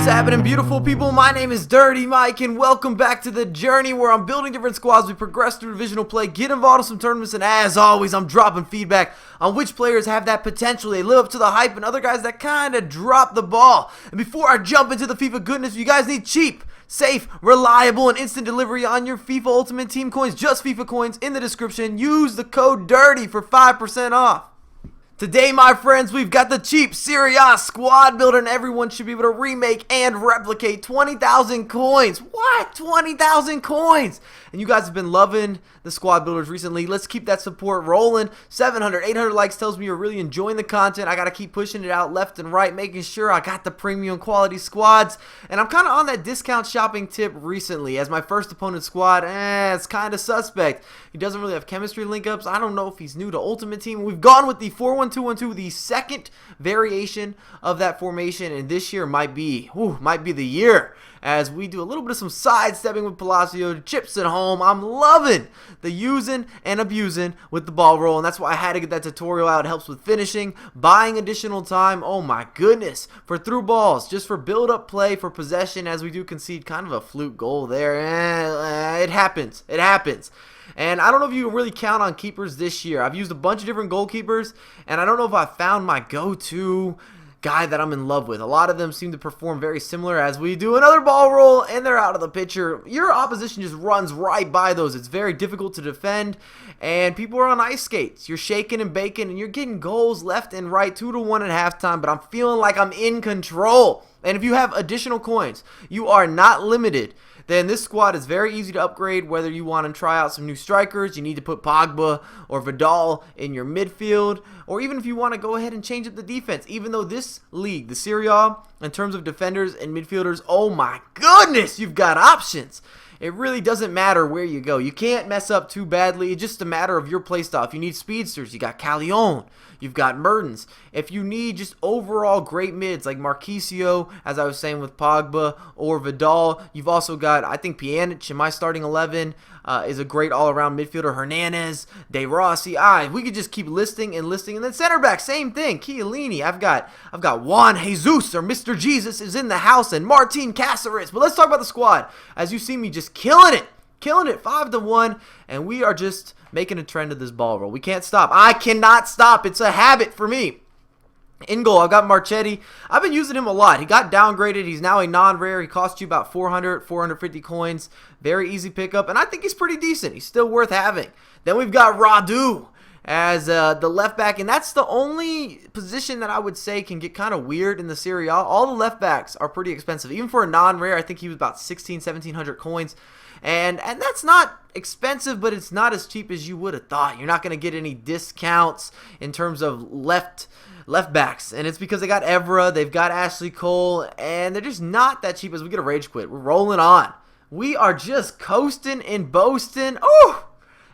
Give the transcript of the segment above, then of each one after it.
What's happening, beautiful people? My name is Dirty Mike, and welcome back to the journey where I'm building different squads. We progress through divisional play, get involved in some tournaments, and as always, I'm dropping feedback on which players have that potential. They live up to the hype, and other guys that kind of drop the ball. And before I jump into the FIFA goodness, you guys need cheap, safe, reliable, and instant delivery on your FIFA Ultimate Team coins. Just FIFA coins in the description. Use the code DIRTY for 5% off. Today, my friends, we've got the cheap Serie A squad builder, and everyone should be able to remake and replicate 20,000 coins. What? 20,000 coins! And you guys have been loving the squad builders recently. Let's keep that support rolling. 700, 800 likes tells me you're really enjoying the content. I got to keep pushing it out left and right, making sure I got the premium quality squads. And I'm kind of on that discount shopping tip recently, as my first opponent squad, it's kind of suspect. He doesn't really have chemistry link-ups. I don't know if he's new to Ultimate Team. We've gone with the 4-1-2-1-2, the second variation of that formation, and this year might be the year, as we do a little bit of some sidestepping with Palacio, chips at home. I'm loving the using and abusing with the ball roll, and that's why I had to get that tutorial out. It helps with finishing, buying additional time, oh my goodness, for through balls, just for build-up play, for possession, as we do concede kind of a fluke goal there. It happens. It happens. And I don't know if you can really count on keepers this year. I've used a bunch of different goalkeepers, and I don't know if I found my go-to guy that I'm in love with. A lot of them seem to perform very similar, as we do another ball roll and they're out of the picture. Your opposition just runs right by those. It's very difficult to defend, and people are on ice skates. You're shaking and baking, and you're getting goals left and right, 2-1 at halftime, but I'm feeling like I'm in control. And if you have additional coins, you are not limited. Then this squad is very easy to upgrade. Whether you want to try out some new strikers, you need to put Pogba or Vidal in your midfield, or even if you want to go ahead and change up the defense. Even though this league, the Serie A, in terms of defenders and midfielders, oh my goodness, you've got options. It really doesn't matter where you go. You can't mess up too badly. It's just a matter of your playstyle. If you need speedsters, you got Callejon. You've got Mertens. If you need just overall great mids like Marquisio, as I was saying with Pogba, or Vidal, you've also got, I think, Pjanic in my starting 11 is a great all-around midfielder. Hernandez, De Rossi. We could just keep listing and listing. And then center back, same thing. Chiellini. I've got Juan Jesus, or Mr. Jesus, is in the house, and Martin Cáceres. But let's talk about the squad. As you see me just killing it 5-1, and we are just making a trend of this ball roll. We can't stop. I cannot stop. It's a habit for me. In goal, I've got Marchetti. I've been using him a lot. He got downgraded. He's now a non-rare. He costs you about 400, 450 coins. Very easy pickup, and I think he's pretty decent. He's still worth having. Then we've got Radu as the left back, and that's the only position that I would say can get kind of weird in the Serie A. All the left backs are pretty expensive. Even for a non-rare, I think he was about 1,1700 coins. And that's not expensive, but it's not as cheap as you would have thought. You're not going to get any discounts in terms of left backs, and it's because they got Evra, they've got Ashley Cole, and they're just not that cheap as we get a rage quit. We're rolling on. We are just coasting and boasting. Oh,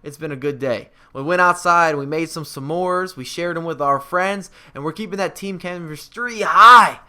it's been a good day. We went outside, we made some s'mores, we shared them with our friends, and we're keeping that team chemistry high.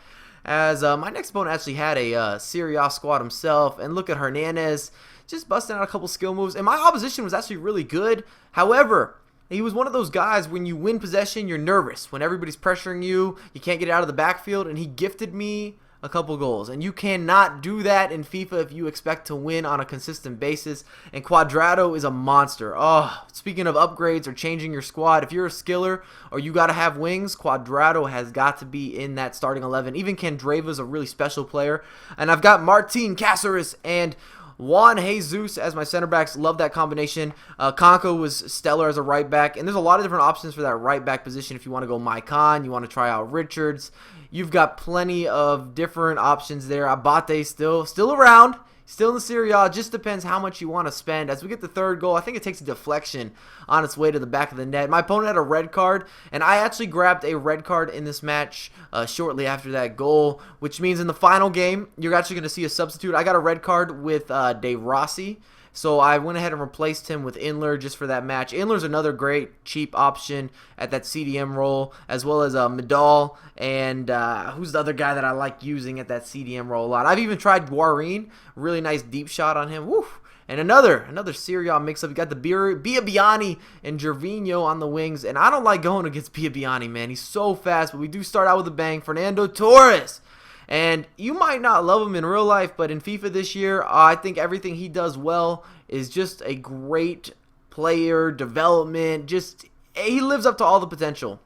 As my next opponent actually had a Serie A squad himself, and look at Hernandez, just busting out a couple skill moves, and my opposition was actually really good. However, he was one of those guys, when you win possession, you're nervous. When everybody's pressuring you, you can't get it out of the backfield, and he gifted me a couple goals. And you cannot do that in FIFA if you expect to win on a consistent basis. And Cuadrado is a monster. Oh, speaking of upgrades or changing your squad, if you're a skiller or you got to have wings, Cuadrado has got to be in that starting 11. Even Candreva is a really special player. And I've got Martin Cáceres and Juan Jesus as my center backs. Love that combination. Conco was stellar as a right back, and there's a lot of different options for that right back position. If you want to go Maicon, you want to try out Richards, you've got plenty of different options there. Abate still around. Still in the Serie A, just depends how much you want to spend. As we get the third goal, I think it takes a deflection on its way to the back of the net. My opponent had a red card, and I actually grabbed a red card in this match shortly after that goal, which means in the final game, you're actually going to see a substitute. I got a red card with De Rossi, so I went ahead and replaced him with Inler just for that match. Inler's another great, cheap option at that CDM role, as well as Medal, and who's the other guy that I like using at that CDM role a lot? I've even tried Guarin, really nice deep shot on him. Woo! And another Serie A mix-up. You got the Biabiani and Gervinho on the wings, and I don't like going against Biabiani, man. He's so fast, but we do start out with a bang. Fernando Torres. And you might not love him in real life, but in FIFA this year, I think everything he does well is just a great player development. Just he lives up to all the potential.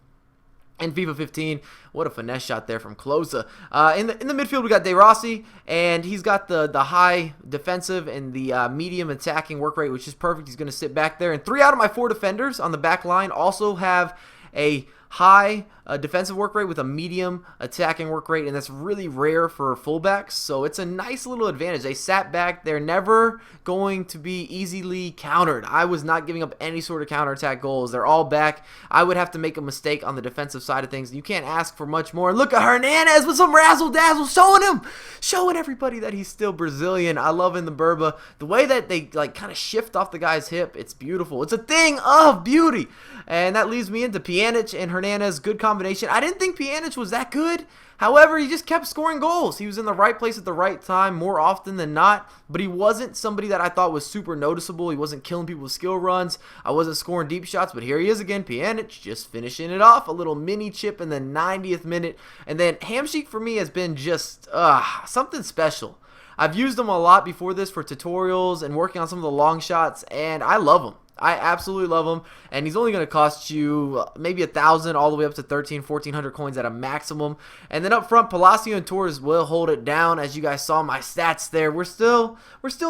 In FIFA 15, what a finesse shot there from Klose. In the midfield, we got De Rossi, and he's got the high defensive and the medium attacking work rate, which is perfect. He's going to sit back there. And 3 out of my 4 defenders on the back line also have a high defensive work rate with a medium attacking work rate, and that's really rare for fullbacks, so it's a nice little advantage. They sat back. They're never going to be easily countered. I was not giving up any sort of counterattack goals. They're all back. I would have to make a mistake on the defensive side of things. You can't ask for much more. Look at Hernandez with some razzle-dazzle, showing everybody that he's still Brazilian. I love in the Berba. The way that they like kind of shift off the guy's hip, it's beautiful. It's a thing of beauty. And that leads me into Pjanic and Hernandez. Good combination. I didn't think Pjanic was that good. However, he just kept scoring goals. He was in the right place at the right time more often than not, but he wasn't somebody that I thought was super noticeable. He wasn't killing people with skill runs. I wasn't scoring deep shots, but here he is again. Pjanic just finishing it off. A little mini chip in the 90th minute. And then Hamsik for me has been just something special. I've used him a lot before this for tutorials and working on some of the long shots, and I love him. I absolutely love him, and he's only going to cost you maybe 1,000 all the way up to 1,400 coins at a maximum. And then up front, Palacio and Torres will hold it down. As you guys saw my stats there, we're still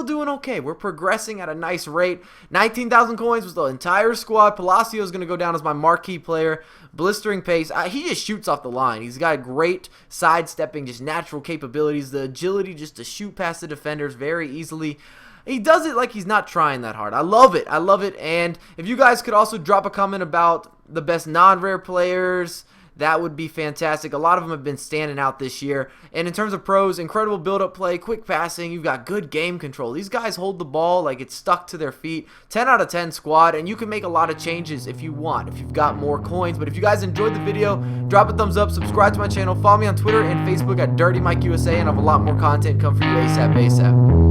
doing okay. We're progressing at a nice rate. 19,000 coins was the entire squad. Palacio is going to go down as my marquee player. Blistering pace. He just shoots off the line. He's got great sidestepping, just natural capabilities, the agility just to shoot past the defenders very easily. He does it like he's not trying that hard. I love it. I love it. And if you guys could also drop a comment about the best non-rare players, that would be fantastic. A lot of them have been standing out this year. And in terms of pros, incredible build-up play, quick passing. You've got good game control. These guys hold the ball like it's stuck to their feet. 10 out of 10 squad, and you can make a lot of changes if you want, if you've got more coins. But if you guys enjoyed the video, drop a thumbs up, subscribe to my channel, follow me on Twitter and Facebook at DirtyMikeUSA, and I have a lot more content come for you ASAP.